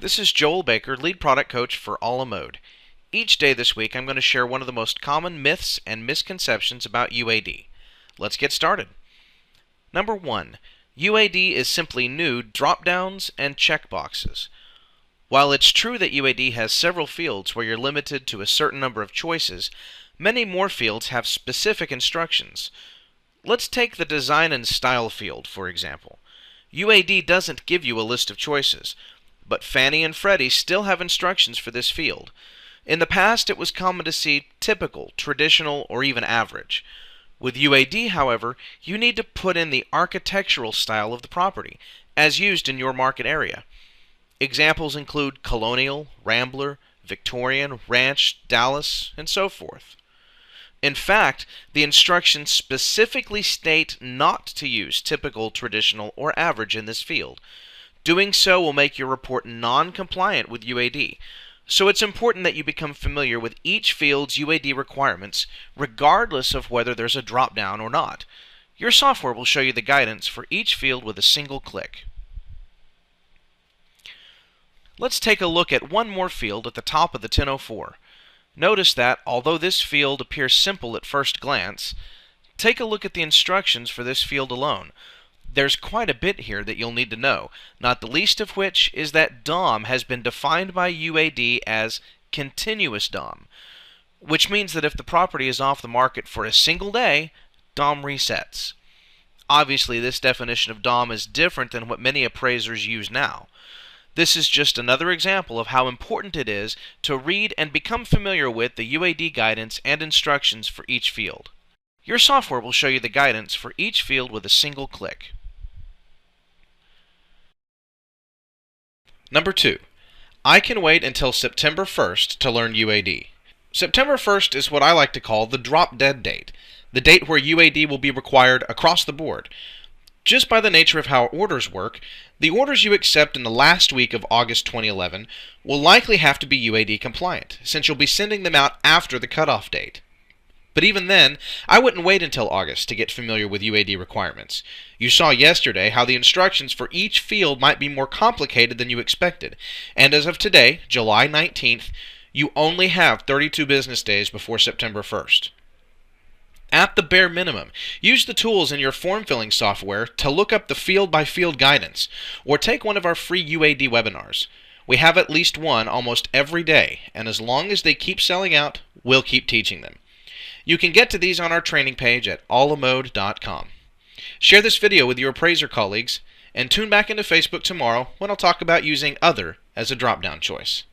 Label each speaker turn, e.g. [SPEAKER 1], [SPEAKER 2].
[SPEAKER 1] This is Joel Baker, Lead Product Coach for UAD. Each day this week I'm going to share one of the most common myths and misconceptions about UAD. Let's get started. Number 1. UAD is simply new drop-downs and checkboxes. While it's true that UAD has several fields where you're limited to a certain number of choices, many more fields have specific instructions. Let's take the Design and Style field, for example. UAD doesn't give you a list of choices, but Fannie and Freddie still have instructions for this field. In the past, it was common to see typical, traditional, or even average. With UAD, however, you need to put in the architectural style of the property, as used in your market area. Examples include colonial, rambler, Victorian, ranch, Dallas, and so forth. In fact, the instructions specifically state not to use typical, traditional, or average in this field. Doing so will make your report non-compliant with UAD, so it's important that you become familiar with each field's UAD requirements, regardless of whether there's a drop-down or not. Your software will show you the guidance for each field with a single click. Let's take a look at one more field at the top of the 1004. Notice that, although this field appears simple at first glance, take a look at the instructions for this field alone. There's quite a bit here that you'll need to know, not the least of which is that DOM has been defined by UAD as continuous DOM, which means that if the property is off the market for a single day, DOM resets. Obviously, this definition of DOM is different than what many appraisers use now. This is just another example of how important it is to read and become familiar with the UAD guidance and instructions for each field. Your software will show you the guidance for each field with a single click. Number 2. I can wait until September 1st to learn UAD. September 1st is what I like to call the drop-dead date, the date where UAD will be required across the board. Just by the nature of how orders work, the orders you accept in the last week of August 2011 will likely have to be UAD compliant, since you'll be sending them out after the cutoff date. But even then, I wouldn't wait until August to get familiar with UAD requirements. You saw yesterday how the instructions for each field might be more complicated than you expected, and as of today, July 19th, you only have 32 business days before September 1st. At the bare minimum, use the tools in your form filling software to look up the field-by-field guidance, or take one of our free UAD webinars. We have at least one almost every day, and as long as they keep selling out, we'll keep teaching them. You can get to these on our training page at ulamode.com. Share this video with your appraiser colleagues, and tune back into Facebook tomorrow when I'll talk about using Other as a drop-down choice.